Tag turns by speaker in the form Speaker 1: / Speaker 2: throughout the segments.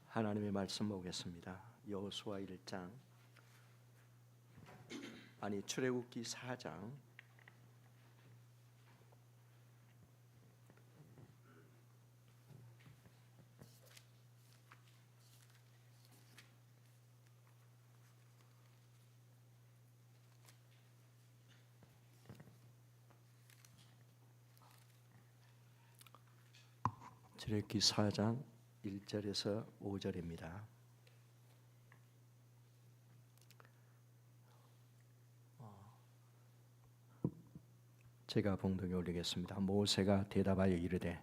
Speaker 1: 하나님의 말씀 보겠습니다. 여호수아 1장 출애굽기 4장 출애굽기 4장 1절에서 5절입니다. 제가 봉독에 올리겠습니다. 모세가 대답하여 이르되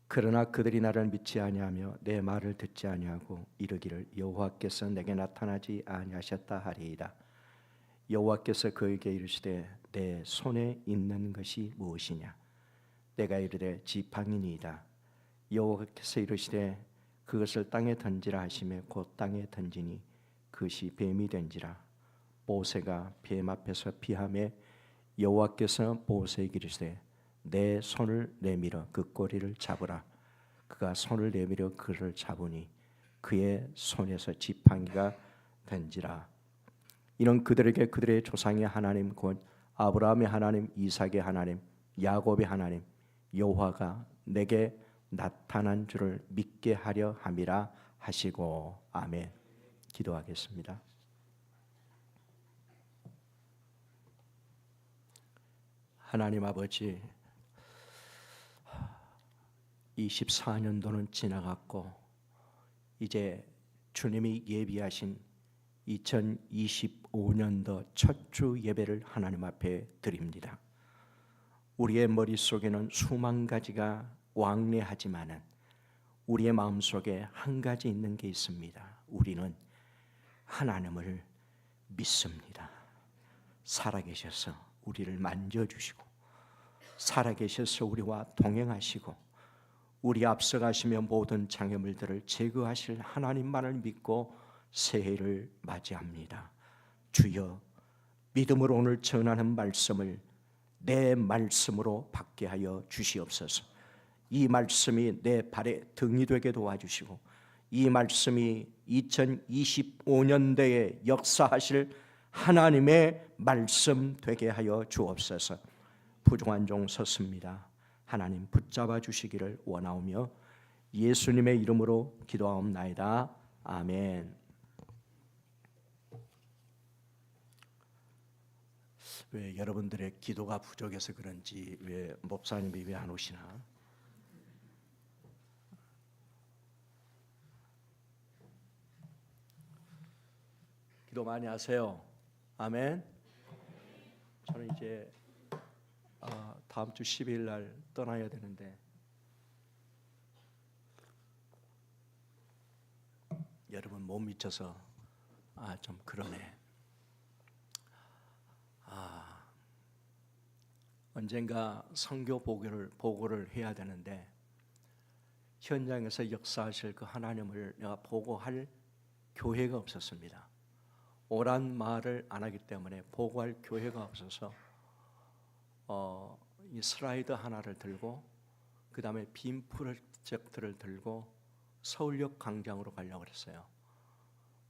Speaker 1: 그러나 그들이 나를 믿지 아니하며 내 말을 듣지 아니하고 이르기를 여호와께서 내게 나타나지 아니하셨다 하리이다. 여호와께서 그에게 이르시되 내 손에 있는 것이 무엇이냐? 내가 이르되 지팡이니이다. 여호와께서 이르시되 그것을 땅에 던지라 하시매 곧 땅에 던지니 그것이 뱀이 된지라. 모세가 뱀 앞에서 피하매 여호와께서 모세에게 이르시되 내 손을 내밀어 그 꼬리를 잡으라. 그가 손을 내밀어 그를 잡으니 그의 손에서 지팡이가 된지라. 이는 그들에게 그들의 조상의 하나님 곧 아브라함의 하나님, 이삭의 하나님, 야곱의 하나님 여호와가 내게 나타난 줄을 믿게 하려 함이라 하시고. 아멘. 기도하겠습니다. 하나님 아버지, 24년도는 지나갔고 이제 주님이 예비하신 2025년도 첫 주 예배를 하나님 앞에 드립니다. 우리의 머릿속에는 수만 가지가 왕래하지만은 우리의 마음속에 한 가지 있는 게 있습니다. 우리는 하나님을 믿습니다. 살아계셔서 우리를 만져주시고 살아계셔서 우리와 동행하시고 우리 앞서가시며 모든 장애물들을 제거하실 하나님만을 믿고 새해를 맞이합니다. 주여, 믿음으로 오늘 전하는 말씀을 내 말씀으로 받게 하여 주시옵소서. 이 말씀이 내 발의 등이 되게 도와주시고 이 말씀이 2025년도에 역사하실 하나님의 말씀 되게 하여 주옵소서. 부족한 종 섰습니다. 하나님 붙잡아 주시기를 원하오며 예수님의 이름으로 기도하옵나이다. 아멘. 왜 여러분들의 기도가 부족해서 그런지 왜 목사님이 왜 안 오시나? 기도 많이 하세요. 아멘. 저는 이제 다음 주 12일 날 떠나야 되는데 여러분 못 미쳐서 좀 그러네. 언젠가 선교 보고를 해야 되는데 현장에서 역사하실 그 하나님을 내가 보고할 교회가 없었습니다. 오란 말을 안 하기 때문에 보고할 교회가 없어서 이 슬라이드 하나를 들고 그 다음에 빔 프로젝트를 들고 서울역 광장으로 가려고 그랬어요.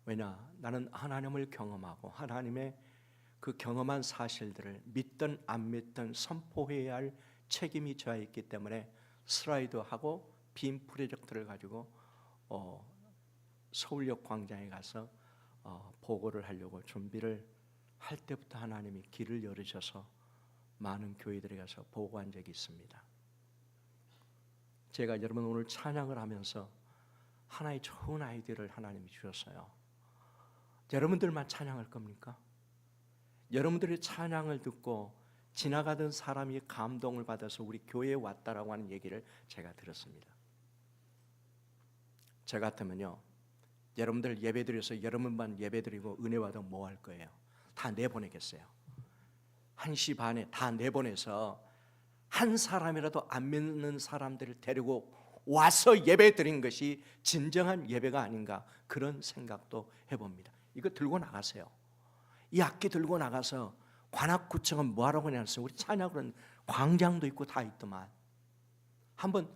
Speaker 1: 왜냐? 나는 하나님을 경험하고 하나님의 그 경험한 사실들을 믿든 안 믿든 선포해야 할 책임이 저에 있기 때문에 슬라이드하고 빔 프로젝트를 가지고 서울역 광장에 가서 보고를 하려고 준비를 할 때부터 하나님이 길을 열으셔서 많은 교회들에 가서 보고한 적이 있습니다. 제가 여러분 오늘 찬양을 하면서 하나의 좋은 아이디어를 하나님이 주셨어요. 여러분들만 찬양할 겁니까? 여러분들의 찬양을 듣고 지나가던 사람이 감동을 받아서 우리 교회에 왔다라고 하는 얘기를 제가 들었습니다. 저 같으면요, 여러분들 예배드려서 여러분만 예배드리고 은혜 받아 뭐 할 거예요? 다 내보내겠어요. 1시 반에 다 내보내서 한 사람이라도 안 믿는 사람들을 데리고 와서 예배드린 것이 진정한 예배가 아닌가, 그런 생각도 해봅니다. 이거 들고 나가세요. 이 악기 들고 나가서 관악구청은 뭐하라고 하냐면서 우리 찬양은 광장도 있고 다 있더만 한번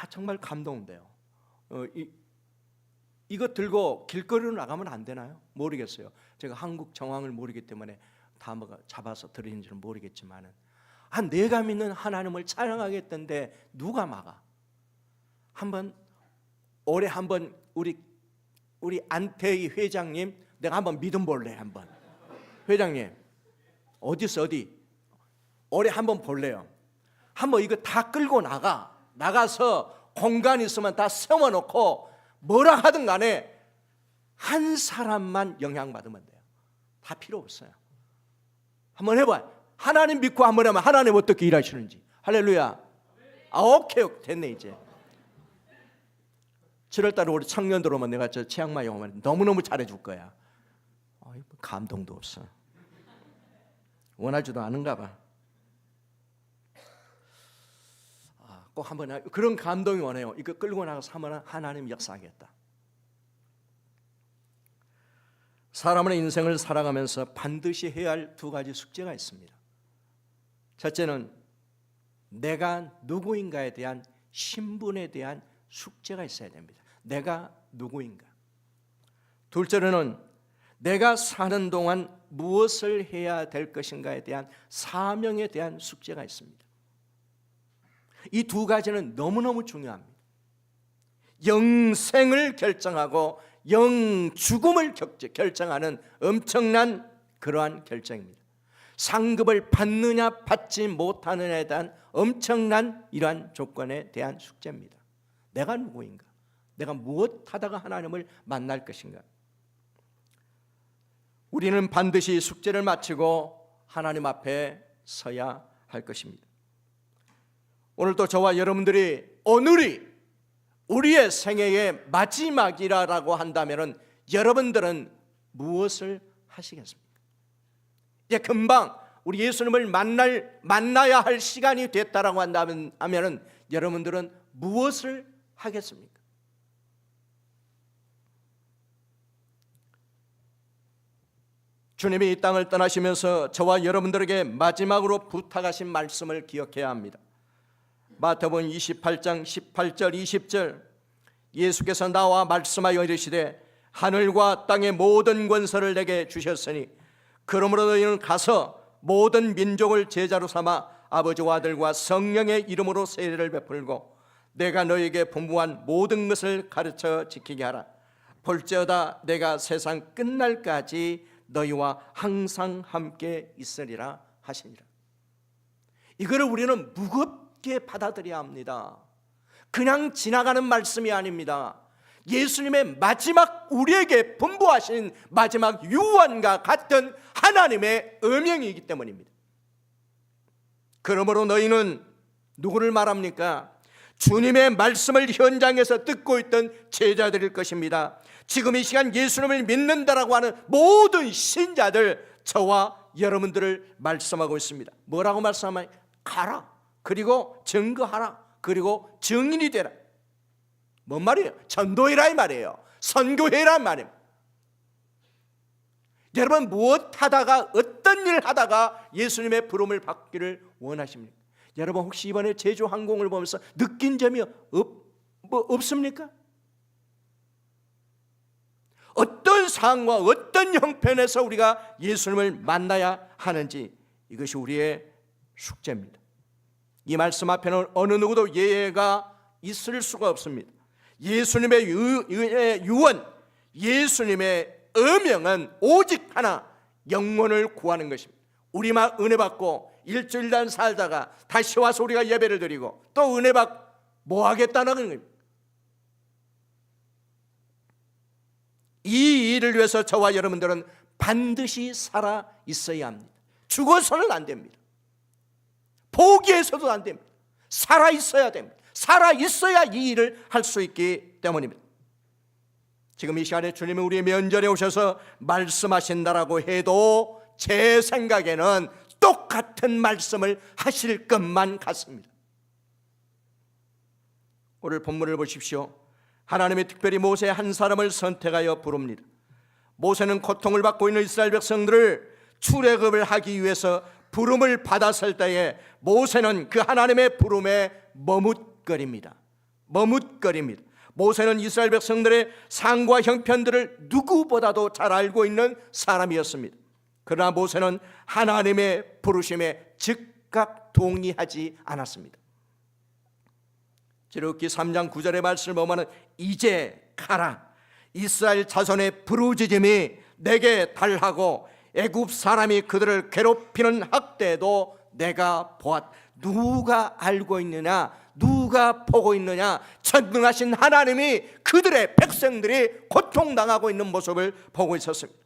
Speaker 1: 정말 감동돼요. 이거 들고 길거리로 나가면 안 되나요? 모르겠어요. 제가 한국 정황을 모르기 때문에 다 뭐가 잡아서 들으는지는 모르겠지만은 내가 믿는 하나님을 찬양하겠던데 누가 막아? 올해 한번 우리 안태희 회장님 내가 한번 믿음 볼래 한번. 회장님 어디 올해 한번 볼래요. 한번 이거 다 끌고 나가서 공간 있으면 다 세워놓고 뭐라 하든 간에 한 사람만 영향받으면 돼요. 다 필요 없어요. 한번 해봐. 하나님 믿고 한번 하면 하나님 어떻게 일하시는지. 할렐루야. 오케이 됐네 이제. 7월달에 우리 청년들 오면 내가 저 치앙마이 오면 너무너무 잘해줄 거야. 감동도 없어. 원하지도 않은가 봐. 꼭 한번 그런 감동이 원해요. 이거 끌고 나가서 한번 하나님 역사하겠다. 사람의 인생을 살아가면서 반드시 해야 할 두 가지 숙제가 있습니다. 첫째는 내가 누구인가에 대한 신분에 대한 숙제가 있어야 됩니다. 내가 누구인가. 둘째로는 내가 사는 동안 무엇을 해야 될 것인가에 대한 사명에 대한 숙제가 있습니다. 이 두 가지는 너무너무 중요합니다. 영생을 결정하고 영죽음을 결정하는 엄청난 그러한 결정입니다. 상급을 받느냐 받지 못하느냐에 대한 엄청난 이러한 조건에 대한 숙제입니다. 내가 누구인가? 내가 무엇 하다가 하나님을 만날 것인가? 우리는 반드시 숙제를 마치고 하나님 앞에 서야 할 것입니다. 오늘도 저와 여러분들이 오늘이 우리의 생애의 마지막이라고 한다면 여러분들은 무엇을 하시겠습니까? 이제 금방 우리 예수님을 만나야 할 시간이 됐다라고 한다면 여러분들은 무엇을 하겠습니까? 주님이 이 땅을 떠나시면서 저와 여러분들에게 마지막으로 부탁하신 말씀을 기억해야 합니다. 마태복음 28장 18절 20절 예수께서 나와 말씀하여 이르시되 하늘과 땅의 모든 권세를 내게 주셨으니 그러므로 너희는 가서 모든 민족을 제자로 삼아 아버지와 아들과 성령의 이름으로 세례를 베풀고 내가 너희에게 분부한 모든 것을 가르쳐 지키게 하라. 볼지어다 내가 세상 끝날까지 너희와 항상 함께 있으리라 하시니라. 이거를 우리는 무겁게 받아들여야 합니다. 그냥 지나가는 말씀이 아닙니다. 예수님의 마지막 우리에게 분부하신 마지막 유언과 같은 하나님의 음명이기 때문입니다. 그러므로 너희는 누구를 말합니까? 주님의 말씀을 현장에서 듣고 있던 제자들일 것입니다. 지금 이 시간 예수님을 믿는다라고 하는 모든 신자들, 저와 여러분들을 말씀하고 있습니다. 뭐라고 말씀하면 가라, 그리고 증거하라, 그리고 증인이 되라. 뭔 말이에요? 전도해라 이 말이에요. 선교해라 말입니다. 여러분 무엇 하다가 어떤 일 하다가 예수님의 부름을 받기를 원하십니까? 여러분 혹시 이번에 제주항공을 보면서 느낀 점이 없습니까? 어떤 상황과 어떤 형편에서 우리가 예수님을 만나야 하는지 이것이 우리의 숙제입니다. 이 말씀 앞에는 어느 누구도 예외가 있을 수가 없습니다. 예수님의 유언, 예수님의 음명은 오직 하나, 영혼을 구하는 것입니다. 우리만 은혜 받고 일주일간 살다가 다시 와서 우리가 예배를 드리고 또 은혜 받고 뭐 하겠다는 겁니다. 이 일을 위해서 저와 여러분들은 반드시 살아 있어야 합니다. 죽어서는 안 됩니다. 포기해서도 안 됩니다. 살아 있어야 됩니다. 살아 있어야 이 일을 할 수 있기 때문입니다. 지금 이 시간에 주님이 우리의 면전에 오셔서 말씀하신다라고 해도 제 생각에는 똑같은 말씀을 하실 것만 같습니다. 오늘 본문을 보십시오. 하나님이 특별히 모세 한 사람을 선택하여 부릅니다. 모세는 고통을 받고 있는 이스라엘 백성들을 출애굽을 하기 위해서 부름을 받았을 때에 모세는 그 하나님의 부름에 머뭇거립니다. 모세는 이스라엘 백성들의 상과 형편들을 누구보다도 잘 알고 있는 사람이었습니다. 그러나 모세는 하나님의 부르심에 즉각 동의하지 않았습니다. 출애굽기 3장 9절의 말씀을 보면 이제 가라, 이스라엘 자손의 부르짖음이 내게 달하고 애굽 사람이 그들을 괴롭히는 학대도 내가 보았다. 누가 알고 있느냐, 누가 보고 있느냐? 전능하신 하나님이 그들의 백성들이 고통당하고 있는 모습을 보고 있었습니다.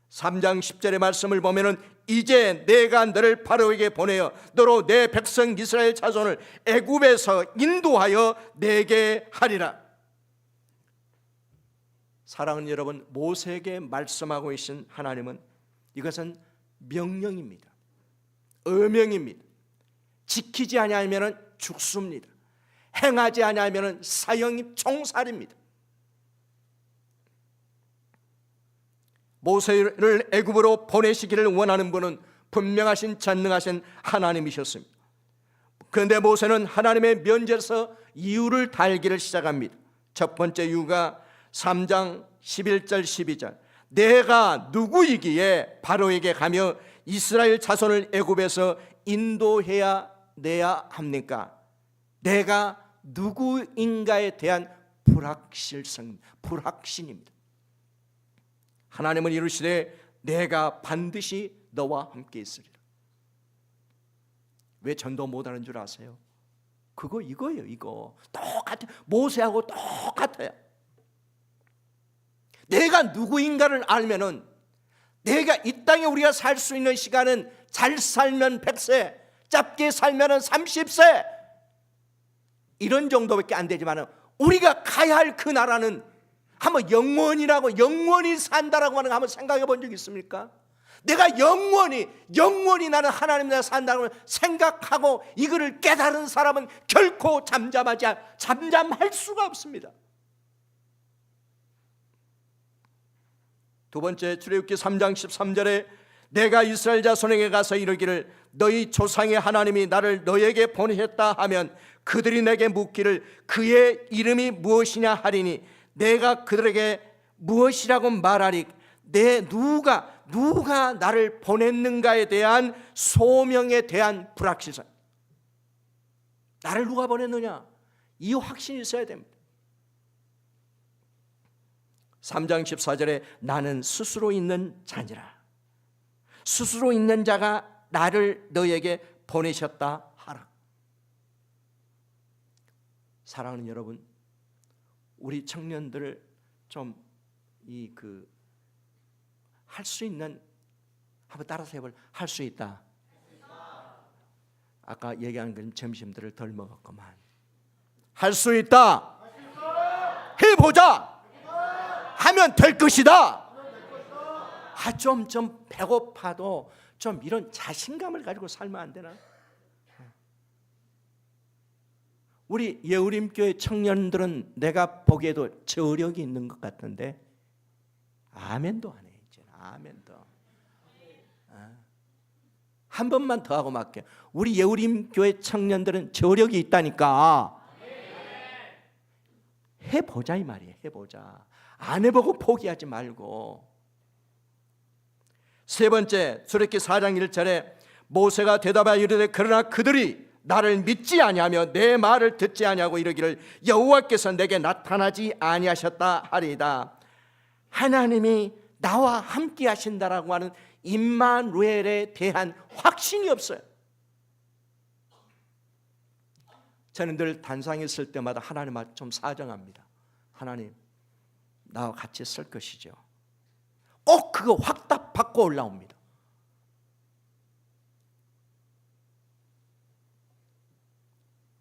Speaker 1: 3장 10절의 말씀을 보면은 이제 내가 너를 바로에게 보내어 너로 내 백성 이스라엘 자손을 애굽에서 인도하여 내게 하리라. 사랑하는 여러분, 모세에게 말씀하고 계신 하나님은 이것은 명령입니다. 어명입니다. 지키지 아니하면 죽습니다. 행하지 아니하면 사형이 총살입니다. 모세를 애굽으로 보내시기를 원하는 분은 분명하신 전능하신 하나님이셨습니다. 그런데 모세는 하나님의 면제에서 이유를 달기를 시작합니다. 첫 번째 이유가 3장 11절 12절 내가 누구이기에 바로에게 가며 이스라엘 자손을 애굽에서 인도해야 내야 합니까? 내가 누구인가에 대한 불확신입니다. 하나님은 이르시되 내가 반드시 너와 함께 있으리라. 왜 전도 못하는 줄 아세요? 이거예요. 이거 똑같아요. 모세하고 똑같아요. 내가 누구인가를 알면은 내가 이 땅에 우리가 살 수 있는 시간은 잘 살면 100세, 짧게 살면 30세 이런 정도밖에 안 되지만 우리가 가야 할 그 나라는 한번 영원히 산다라고 하는 거 한번 생각해 본 적 있습니까? 내가 영원히 나는 하나님 나라 산다고 생각하고 이거를 깨달은 사람은 결코 잠잠할 수가 없습니다. 두 번째, 출애굽기 3장 13절에 내가 이스라엘 자손에게 가서 이르기를 너희 조상의 하나님이 나를 너에게 보내셨다 하면 그들이 내게 묻기를 그의 이름이 무엇이냐 하리니 내가 그들에게 무엇이라고 말하리. 누가 나를 보냈는가에 대한 소명에 대한 불확실성. 나를 누가 보냈느냐, 이 확신이 있어야 됩니다. 3장 14절에 나는 스스로 있는 자니라. 스스로 있는 자가 나를 너에게 보내셨다 하라. 사랑하는 여러분, 우리 청년들을 좀 할 수 있는, 한번 따라서 해볼, 할 수 있다. 아까 얘기한 건 점심들을 덜 먹었구만. 할 수 있다. 해보자. 하면 될 것이다. 좀 배고파도 좀 이런 자신감을 가지고 살면 안 되나? 우리 예우림교회 청년들은 내가 보기에도 저력이 있는 것 같은데 아멘도 안 해. 이제 아멘도. 한 번만 더 하고 말게요. 우리 예우림교회 청년들은 저력이 있다니까. 해보자 이 말이에요. 해보자. 안 해보고 포기하지 말고. 세 번째, 출애굽기 4장 1절에 모세가 대답하여 이르되 그러나 그들이 나를 믿지 아니하며 내 말을 듣지 아니하고 이르기를 여호와께서 내게 나타나지 아니하셨다 하리이다. 하나님이 나와 함께 하신다라고 하는 임마누엘에 대한 확신이 없어요. 저는 늘 단상에 있을 때마다 하나님한테 좀 사정합니다. 하나님, 나와 같이 쓸 것이죠. 꼭 그거 확답 받고 올라옵니다.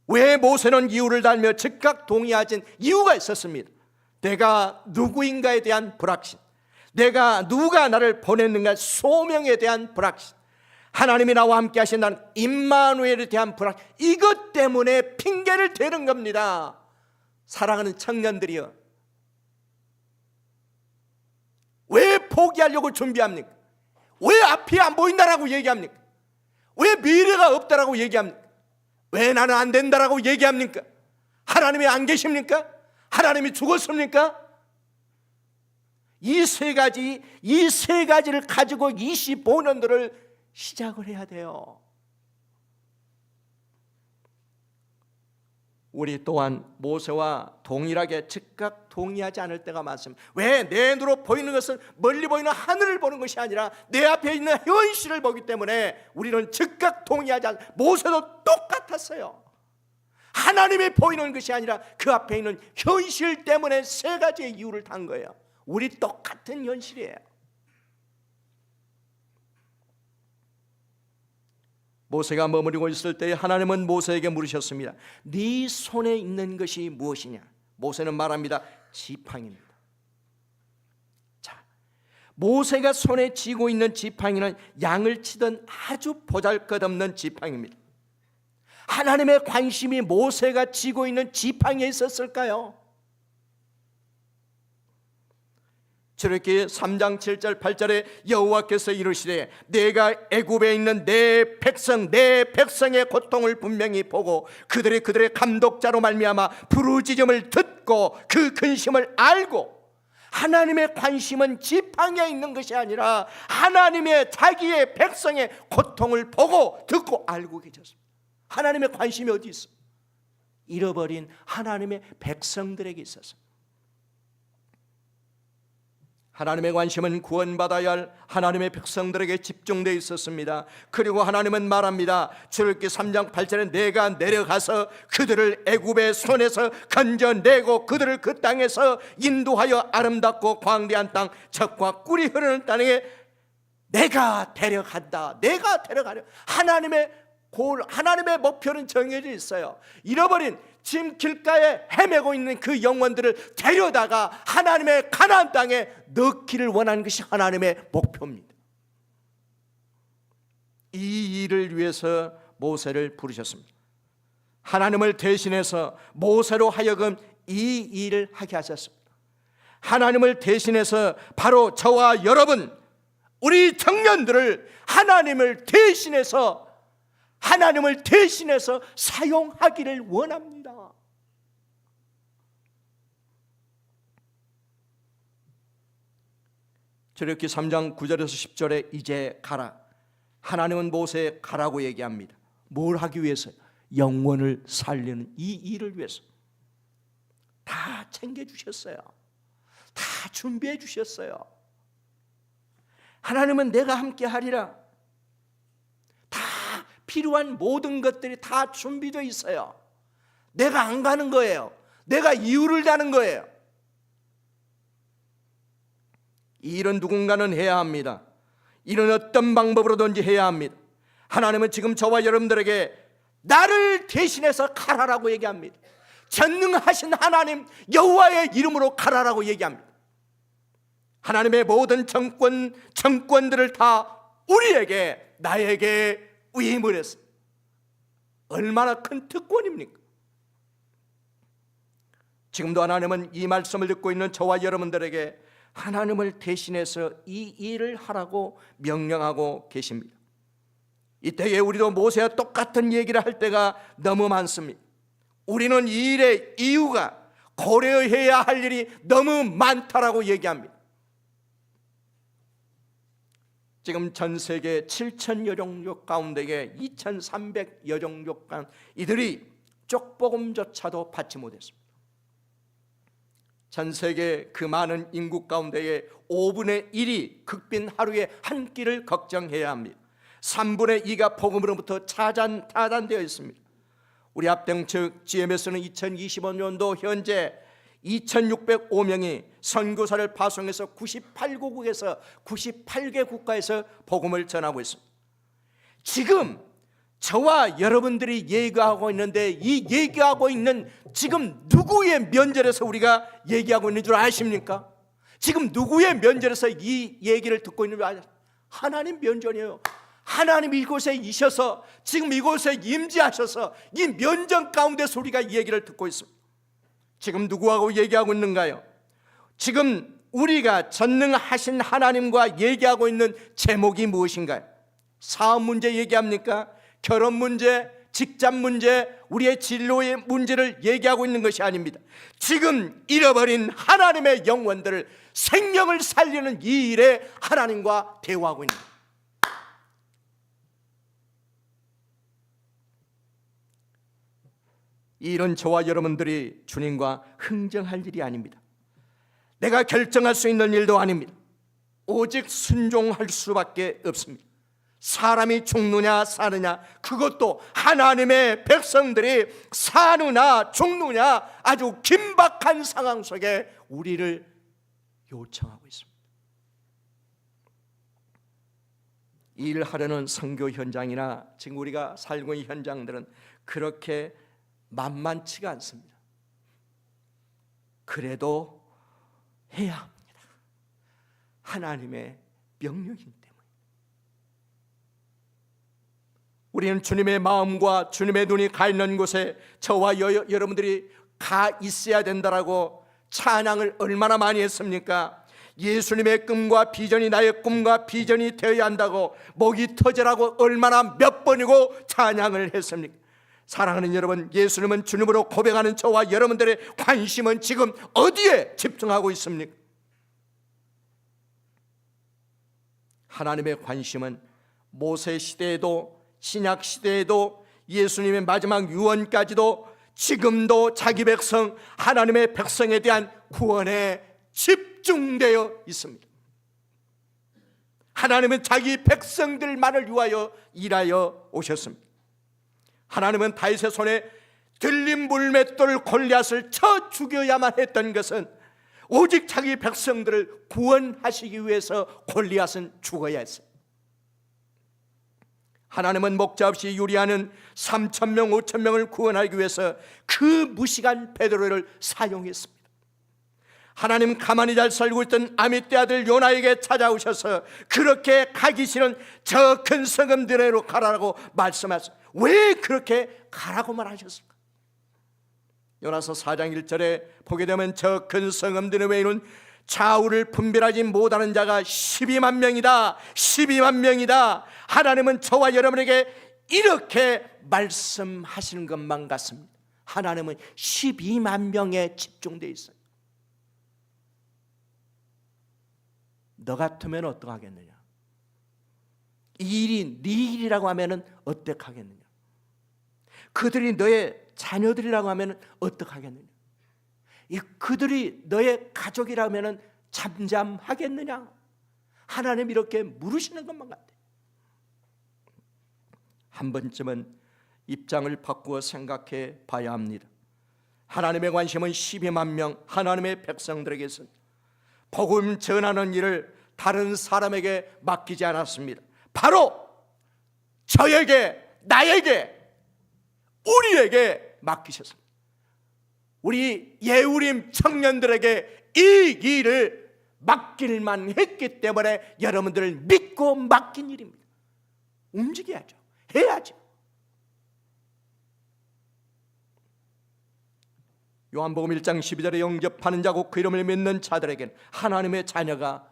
Speaker 1: 왜 모세는 이유를 달며 즉각 동의하진 이유가 있었습니다. 내가 누구인가에 대한 불확신, 내가 누가 나를 보냈는가 소명에 대한 불확신, 하나님이 나와 함께 하신다는 임마누엘에 대한 불확신, 이것 때문에 핑계를 대는 겁니다. 사랑하는 청년들이여, 왜 포기하려고 준비합니까? 왜 앞이 안 보인다라고 얘기합니까? 왜 미래가 없다라고 얘기합니까? 왜 나는 안 된다라고 얘기합니까? 하나님이 안 계십니까? 하나님이 죽었습니까? 이 세 가지를 가지고 25년도를 시작을 해야 돼요. 우리 또한 모세와 동일하게 즉각 동의하지 않을 때가 많습니다. 왜? 내 눈으로 보이는 것은 멀리 보이는 하늘을 보는 것이 아니라 내 앞에 있는 현실을 보기 때문에 우리는 즉각 동의하지 않습니다. 모세도 똑같았어요. 하나님이 보이는 것이 아니라 그 앞에 있는 현실 때문에 세 가지의 이유를 단 거예요. 우리 똑같은 현실이에요. 모세가 머무르고 있을 때 하나님은 모세에게 물으셨습니다. 네 손에 있는 것이 무엇이냐? 모세는 말합니다. 지팡이입니다. 자, 모세가 손에 쥐고 있는 지팡이는 양을 치던 아주 보잘것없는 지팡이입니다. 하나님의 관심이 모세가 쥐고 있는 지팡이에 있었을까요? 출애굽기 3장 7절 8절에 여호와께서 이르시되 내가 애굽에 있는 내 백성의 고통을 분명히 보고 그들의 감독자로 말미암아 부르짖음을 듣고 그 근심을 알고. 하나님의 관심은 지팡이에 있는 것이 아니라 하나님의 자기의 백성의 고통을 보고 듣고 알고 계셨습니다. 하나님의 관심이 어디 있어? 잃어버린 하나님의 백성들에게 있었습니다. 하나님의 관심은 구원받아야 할 하나님의 백성들에게 집중되어 있었습니다. 그리고 하나님은 말합니다. 출애굽기 3장 8절에 내가 내려가서 그들을 애굽의 손에서 건져내고 그들을 그 땅에서 인도하여 아름답고 광대한 땅 젖과 꿀이 흐르는 땅에 내가 데려간다. 내가 데려가려. 하나님의 목표는 정해져 있어요. 잃어버린 지금 길가에 헤매고 있는 그 영혼들을 데려다가 하나님의 가나안 땅에 넣기를 원하는 것이 하나님의 목표입니다. 이 일을 위해서 모세를 부르셨습니다. 하나님을 대신해서 모세로 하여금 이 일을 하게 하셨습니다. 하나님을 대신해서 바로 저와 여러분, 우리 청년들을 하나님을 대신해서 사용하기를 원합니다. 출애굽기 3장 9절에서 10절에 이제 가라. 하나님은 모세에 가라고 얘기합니다. 뭘 하기 위해서요? 영혼을 살리는 이 일을 위해서. 다 챙겨주셨어요. 다 준비해 주셨어요. 하나님은 내가 함께 하리라. 다 필요한 모든 것들이 다 준비되어 있어요. 내가 안 가는 거예요. 내가 이유를 다는 거예요. 이 일은 누군가는 해야 합니다. 이는 어떤 방법으로든지 해야 합니다. 하나님은 지금 저와 여러분들에게 나를 대신해서 가라라고 얘기합니다. 전능하신 하나님 여호와의 이름으로 가라라고 얘기합니다. 하나님의 모든 정권들을 다 우리에게, 나에게 위임을 했습니다. 얼마나 큰 특권입니까? 지금도 하나님은 이 말씀을 듣고 있는 저와 여러분들에게 하나님을 대신해서 이 일을 하라고 명령하고 계십니다. 이때에 우리도 모세와 똑같은 얘기를 할 때가 너무 많습니다. 우리는 이 일의 이유가 고려해야 할 일이 너무 많다라고 얘기합니다. 지금 전 세계 7,000여 종족 가운데에 2,300여 종족 간 이들이 쪽복음조차도 받지 못했습니다. 전 세계 그 많은 인구 가운데에 5분의 1이 극빈 하루에 한 끼를 걱정해야 합니다. 3분의 2가 복음으로부터 타산되어 있습니다. 우리 합동 GMS는 2025년도 현재 2,605명이 선교사를 파송해서 98개국에서 98개 국가에서 복음을 전하고 있습니다. 지금 저와 여러분들이 얘기하고 있는데 이 얘기하고 있는 지금 누구의 면전에서 우리가 얘기하고 있는 줄 아십니까? 지금 누구의 면전에서 이 얘기를 듣고 있는 줄 아십니까? 하나님 면전이에요. 하나님 이곳에 이셔서 지금 이곳에 임재하셔서 이 면전 가운데서 우리가 이 얘기를 듣고 있습니다. 지금 누구하고 얘기하고 있는가요? 지금 우리가 전능하신 하나님과 얘기하고 있는 제목이 무엇인가요? 사업 문제 얘기합니까? 결혼 문제, 직장 문제, 우리의 진로의 문제를 얘기하고 있는 것이 아닙니다. 지금 잃어버린 하나님의 영혼들을 생명을 살리는 이 일에 하나님과 대화하고 있는 거예요. 이 일은 저와 여러분들이 주님과 흥정할 일이 아닙니다. 내가 결정할 수 있는 일도 아닙니다. 오직 순종할 수밖에 없습니다. 사람이 죽느냐 사느냐, 그것도 하나님의 백성들이 사느냐 죽느냐 아주 긴박한 상황 속에 우리를 요청하고 있습니다. 이 일을 하려는 선교 현장이나 지금 우리가 살고 있는 현장들은 그렇게 만만치가 않습니다. 그래도 해야 합니다. 하나님의 명령이기 때문에. 우리는 주님의 마음과 주님의 눈이 가 있는 곳에 저와 여러분들이 가 있어야 된다라고 찬양을 얼마나 많이 했습니까? 예수님의 꿈과 비전이 나의 꿈과 비전이 되어야 한다고 목이 터져라고 얼마나 몇 번이고 찬양을 했습니까? 사랑하는 여러분, 예수님은 주님으로 고백하는 저와 여러분들의 관심은 지금 어디에 집중하고 있습니까? 하나님의 관심은 모세 시대에도 신약 시대에도 예수님의 마지막 유언까지도 지금도 자기 백성, 하나님의 백성에 대한 구원에 집중되어 있습니다. 하나님은 자기 백성들만을 위하여 일하여 오셨습니다. 하나님은 다윗의 손에 들린 물맷돌 골리앗을 쳐 죽여야만 했던 것은 오직 자기 백성들을 구원하시기 위해서 골리앗은 죽어야 했어요. 하나님은 목자 없이 유리하는 3,000명 5,000명을 구원하기 위해서 그 무시간 베드로를 사용했습니다. 하나님 가만히 잘 살고 있던 아미떼 아들 요나에게 찾아오셔서 그렇게 가기 싫은 저 큰 성읍들로 가라고 말씀하셨어요. 왜 그렇게 가라고만 하셨을까? 요나서 4장 1절에 보게 되면 저 큰 성읍들의 외에는 좌우를 분별하지 못하는 자가 12만 명이다 12만 명이다. 하나님은 저와 여러분에게 이렇게 말씀하시는 것만 같습니다. 하나님은 12만 명에 집중되어 있어요. 너 같으면 어떡하겠느냐? 이 일이 네 일이라고 하면 어떡하겠느냐? 그들이 너의 자녀들이라고 하면 어떡하겠느냐? 그들이 너의 가족이라고 하면 잠잠하겠느냐? 하나님 이렇게 물으시는 것만 같아요. 한 번쯤은 입장을 바꾸어 생각해 봐야 합니다. 하나님의 관심은 12만 명 하나님의 백성들에게 있습니다. 복음 전하는 일을 다른 사람에게 맡기지 않았습니다. 바로 저에게, 나에게, 우리에게 맡기셨습니다. 우리 예우림 청년들에게 이 일을 맡길만 했기 때문에 여러분들을 믿고 맡긴 일입니다. 움직여야죠. 해야죠. 요한복음 1장 12절에 영접하는 자고 그 이름을 믿는 자들에게는 하나님의 자녀가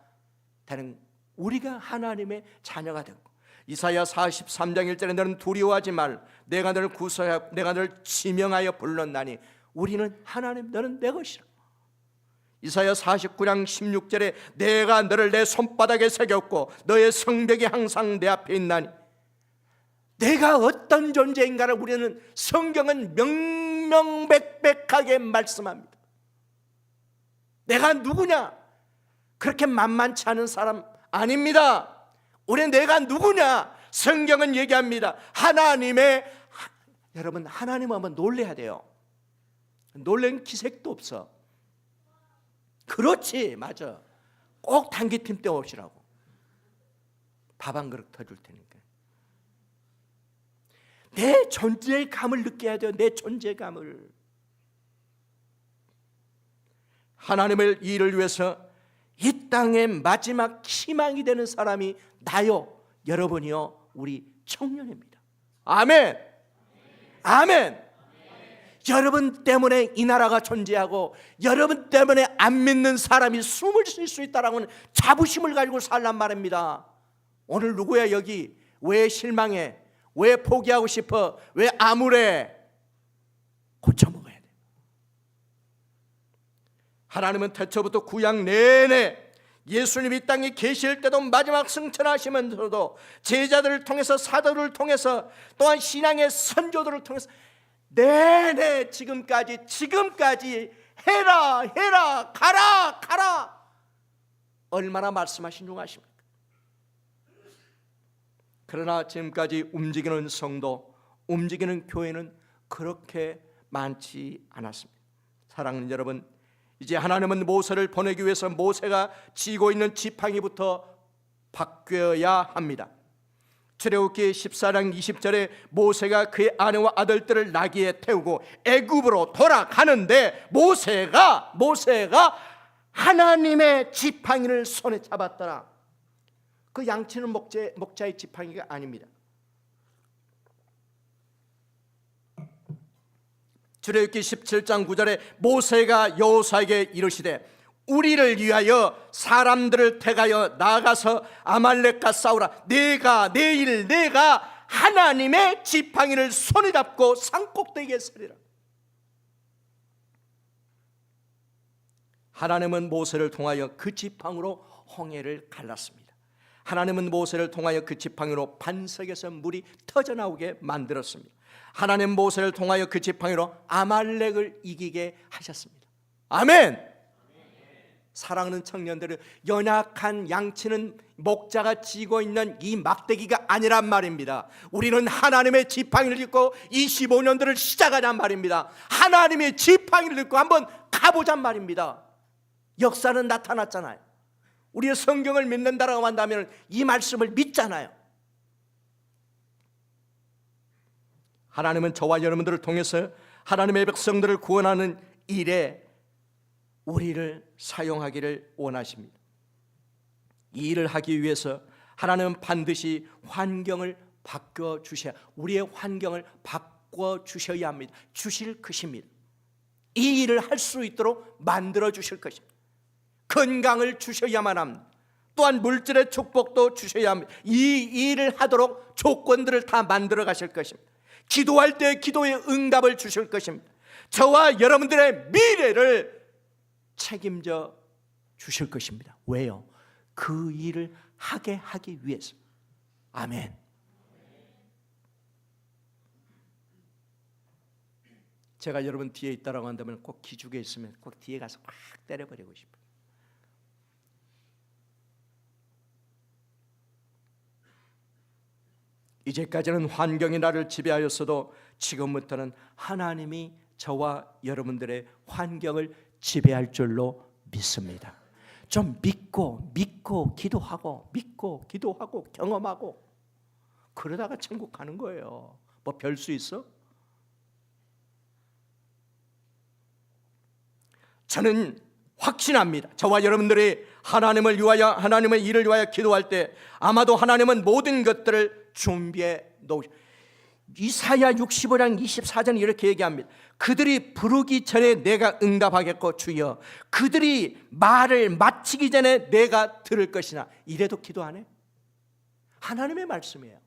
Speaker 1: 되는, 우리가 하나님의 자녀가 되고, 이사야 43장 1절에 너는 두려워하지 말 내가 너를 구속하여 내가 너를 지명하여 불렀나니 우리는 하나님 너는 내 것이라. 이사야 49장 16절에 내가 너를 내 손바닥에 새겼고 너의 성벽이 항상 내 앞에 있나니, 내가 어떤 존재인가를 우리는 성경은 명명백백하게 말씀합니다. 내가 누구냐? 그렇게 만만치 않은 사람 아닙니다. 우리는 내가 누구냐? 성경은 얘기합니다. 여러분 하나님 한번 놀래야 돼요. 놀래는 기색도 없어. 그렇지, 맞아. 꼭 단기팀 때 오시라고. 밥 한 그릇 더 줄 테니까. 내 존재감을 느껴야 돼요. 내 존재감을. 하나님의 일을 위해서 이 땅의 마지막 희망이 되는 사람이 나요, 여러분이요, 우리 청년입니다. 아멘. 아멘. 여러분 때문에 이 나라가 존재하고 여러분 때문에 안 믿는 사람이 숨을 쉴 수 있다라고는 자부심을 가지고 살란 말입니다. 오늘 누구야 여기? 왜 실망해? 왜 포기하고 싶어? 왜 암울해? 고쳐먹어야 돼. 하나님은 태초부터 구약 내내 예수님이 땅에 계실 때도 마지막 승천하시면서도 제자들을 통해서, 사도를 통해서, 또한 신앙의 선조들을 통해서 내내 지금까지 해라 가라 얼마나 말씀하신 줄 아십니까? 그러나 지금까지 움직이는 성도, 움직이는 교회는 그렇게 많지 않았습니다. 사랑하는 여러분, 이제 하나님은 모세를 보내기 위해서 모세가 쥐고 있는 지팡이부터 바뀌어야 합니다. 출애굽기 14장 20절에 모세가 그의 아내와 아들들을 나귀에 태우고 애굽으로 돌아가는데 모세가 하나님의 지팡이를 손에 잡았더라. 그 양치는 목자의 지팡이가 아닙니다. 출애굽기 17장 9절에 모세가 여호수아에게 이르시되 우리를 위하여 사람들을 택하여 나가서 아말렉과 싸우라. 내가 하나님의 지팡이를 손에 잡고 산꼭대기에 서리라. 하나님은 모세를 통하여 그 지팡이로 홍해를 갈랐습니다. 하나님은 모세를 통하여 그 지팡이로 반석에서 물이 터져나오게 만들었습니다. 하나님 모세를 통하여 그 지팡이로 아말렉을 이기게 하셨습니다. 아멘. 사랑하는 청년들은 연약한 양치는 목자가 쥐고 있는 이 막대기가 아니란 말입니다. 우리는 하나님의 지팡이를 짚고 25년들을 시작하란 말입니다. 하나님의 지팡이를 짚고 한번 가보잔 말입니다. 역사는 나타났잖아요. 우리의 성경을 믿는다라고 한다면 이 말씀을 믿잖아요. 하나님은 저와 여러분들을 통해서 하나님의 백성들을 구원하는 일에 우리를 사용하기를 원하십니다. 이 일을 하기 위해서 하나님은 반드시 환경을 바꿔주셔야, 우리의 환경을 바꿔주셔야 합니다. 주실 것입니다. 이 일을 할 수 있도록 만들어 주실 것입니다. 건강을 주셔야만 합니다. 또한 물질의 축복도 주셔야 합니다. 이 일을 하도록 조건들을 다 만들어 가실 것입니다. 기도할 때 기도의 응답을 주실 것입니다. 저와 여러분들의 미래를 책임져 주실 것입니다. 왜요? 그 일을 하게 하기 위해서. 아멘. 제가 여러분 뒤에 있다라고 한다면 꼭 기죽에 있으면 꼭 뒤에 가서 꽉 때려버리고 싶어요. 이제까지는 환경이 나를 지배하였어도 지금부터는 하나님이 저와 여러분들의 환경을 지배할 줄로 믿습니다. 좀 믿고 기도하고 경험하고 그러다가 천국 가는 거예요. 뭐 별 수 있어? 저는 확신합니다. 저와 여러분들이 하나님을 위하여, 하나님의 일을 위하여 기도할 때 아마도 하나님은 모든 것들을 준비해 놓으시고, 이사야 65장 24절 이렇게 얘기합니다. 그들이 부르기 전에 내가 응답하겠고 주여 그들이 말을 마치기 전에 내가 들을 것이나. 이래도 기도 안 해? 하나님의 말씀이에요.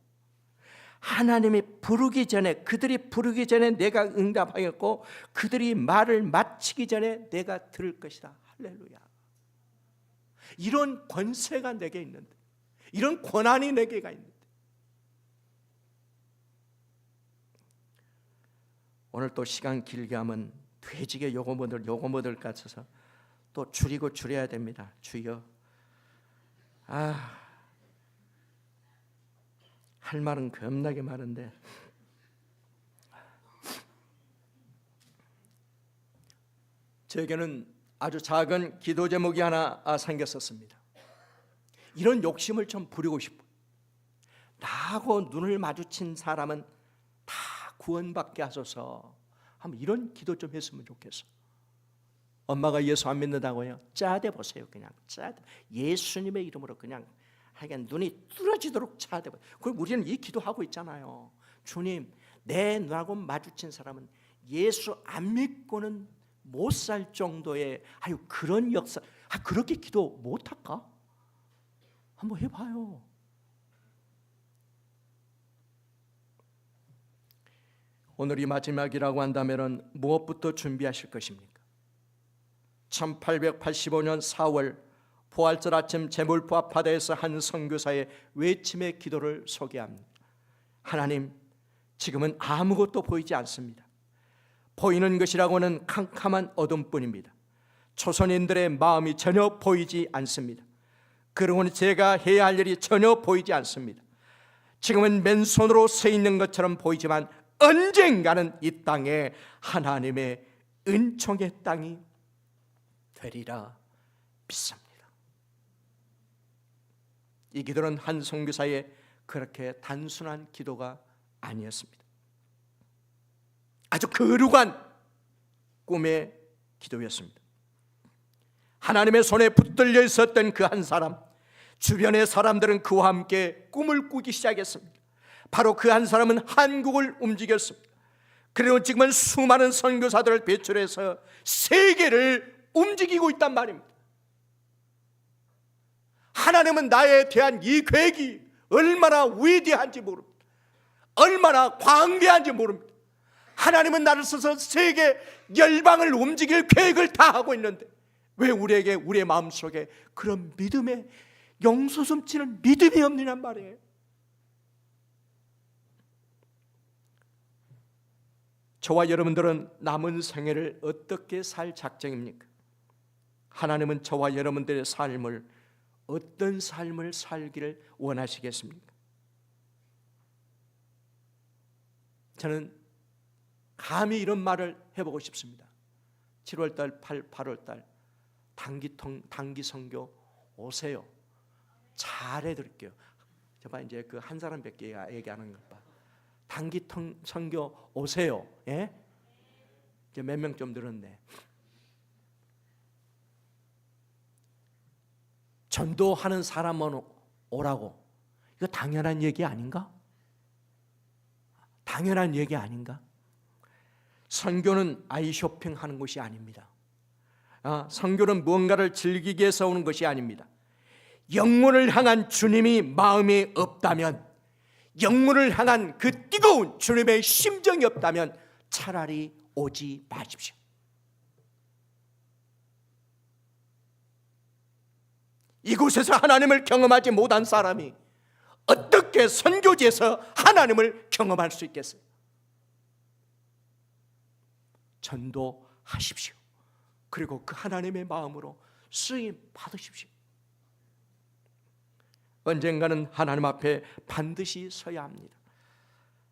Speaker 1: 하나님이 그들이 부르기 전에 내가 응답하겠고 그들이 말을 마치기 전에 내가 들을 것이다. 할렐루야. 이런 권세가 내게 있는데, 이런 권한이 내게가 있는데, 오늘 또 시간 길게 하면 돼지게 요거 뭐들 같아서 또 줄여야 됩니다. 주여, 할 말은 겁나게 많은데 저에게는 아주 작은 기도 제목이 하나 생겼었습니다. 이런 욕심을 좀 부리고 싶어요. 나하고 눈을 마주친 사람은 다 구원받게 하소서. 한번 이런 기도 좀 했으면 좋겠어. 엄마가 예수 안 믿는다고요? 짜대 보세요. 그냥 짜대. 예수님의 이름으로 그냥 하여간 눈이 뚫어지도록 짜대 보세요. 그럼 우리는 이 기도하고 있잖아요. 주님, 내 눈하고 마주친 사람은 예수 안 믿고는 못 살 정도의 그런 역사. 그렇게 기도 못할까? 한번 해봐요. 오늘이 마지막이라고 한다면 무엇부터 준비하실 것입니까? 1885년 4월 부활절 아침 제물포 앞바다에서 한 선교사의 외침의 기도를 소개합니다. 하나님, 지금은 아무것도 보이지 않습니다. 보이는 것이라고는 캄캄한 어둠뿐입니다. 조선인들의 마음이 전혀 보이지 않습니다. 그러고는 제가 해야 할 일이 전혀 보이지 않습니다. 지금은 맨손으로 서 있는 것처럼 보이지만 언젠가는 이 땅에 하나님의 은총의 땅이 되리라 믿습니다. 이 기도는 한 선교사의 그렇게 단순한 기도가 아니었습니다. 아주 거룩한 꿈의 기도였습니다. 하나님의 손에 붙들려 있었던 그 한 사람, 주변의 사람들은 그와 함께 꿈을 꾸기 시작했습니다. 바로 그 한 사람은 한국을 움직였습니다. 그리고 지금은 수많은 선교사들을 배출해서 세계를 움직이고 있단 말입니다. 하나님은 나에 대한 이 계획이 얼마나 위대한지 모릅니다. 얼마나 광대한지 모릅니다. 하나님은 나를 써서 세계 열방을 움직일 계획을 다 하고 있는데 왜 우리에게, 우리의 마음속에 그런 믿음의 용솟음치는 믿음이 없느냐 말이에요. 저와 여러분들은 남은 생애를 어떻게 살 작정입니까? 하나님은 저와 여러분들의 삶을 어떤 삶을 살기를 원하시겠습니까? 저는 감히 이런 말을 해보고 싶습니다. 7월달, 8월달 단기 선교 오세요. 잘해드릴게요. 저봐 이제 그 한 사람밖에 얘기하는 것 봐. 단기 선교 오세요. 예? 이제 몇 명 좀 늘었네. 전도하는 사람은 오라고. 이거 당연한 얘기 아닌가? 당연한 얘기 아닌가? 선교는 아이 쇼핑하는 것이 아닙니다. 선교는 무언가를 즐기기 위해서 오는 것이 아닙니다. 영문을 향한 주님이 마음에 없다면, 영문을 향한 그 뜨거운 주님의 심정이 없다면 차라리 오지 마십시오. 이곳에서 하나님을 경험하지 못한 사람이 어떻게 선교지에서 하나님을 경험할 수 있겠어요? 전도하십시오. 그리고 그 하나님의 마음으로 쓰임 받으십시오. 언젠가는 하나님 앞에 반드시 서야 합니다.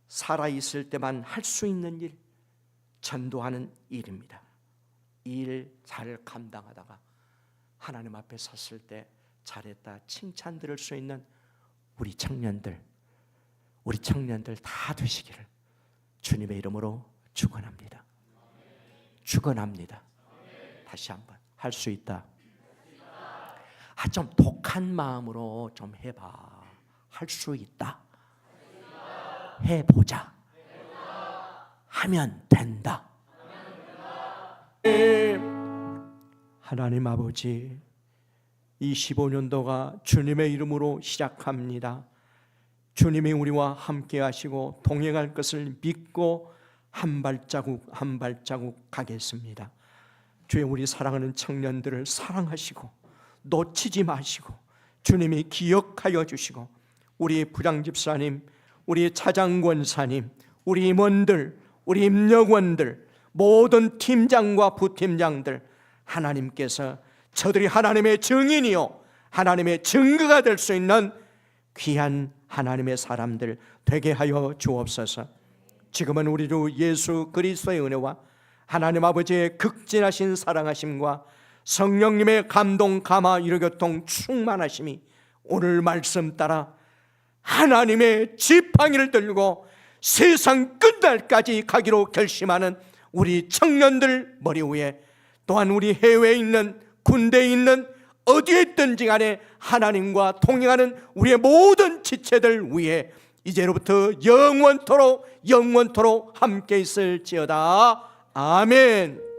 Speaker 1: 살아있을 때만 할 수 있는 일, 전도하는 일입니다. 이 일 잘 감당하다가 하나님 앞에 섰을 때 잘했다 칭찬 들을 수 있는 우리 청년들 다 되시기를 주님의 이름으로 축원합니다. 축원합니다. 다시 한번 할 수 있다. 좀 독한 마음으로 좀 해봐. 할 수 있다. 해보자. 하면 된다. 하나님 아버지, 25년도가 주님의 이름으로 시작합니다. 주님이 우리와 함께 하시고 동행할 것을 믿고 한 발자국 한 발자국 가겠습니다. 주여, 우리 사랑하는 청년들을 사랑하시고 놓치지 마시고 주님이 기억하여 주시고, 우리 부장집사님, 우리 차장권사님, 우리 임원들, 우리 임력원들, 모든 팀장과 부팀장들, 하나님께서 저들이 하나님의 증인이요 하나님의 증거가 될 수 있는 귀한 하나님의 사람들 되게 하여 주옵소서. 지금은 우리 주 예수 그리스도의 은혜와 하나님 아버지의 극진하신 사랑하심과 성령님의 감동 감화 위로교통 충만하심이 오늘 말씀 따라 하나님의 지팡이를 들고 세상 끝날까지 가기로 결심하는 우리 청년들 머리 위에, 또한 우리 해외에 있는, 군대에 있는, 어디에 있든지 간에 하나님과 동행하는 우리의 모든 지체들 위에 이제로부터 영원토록 함께 있을지어다. 아멘.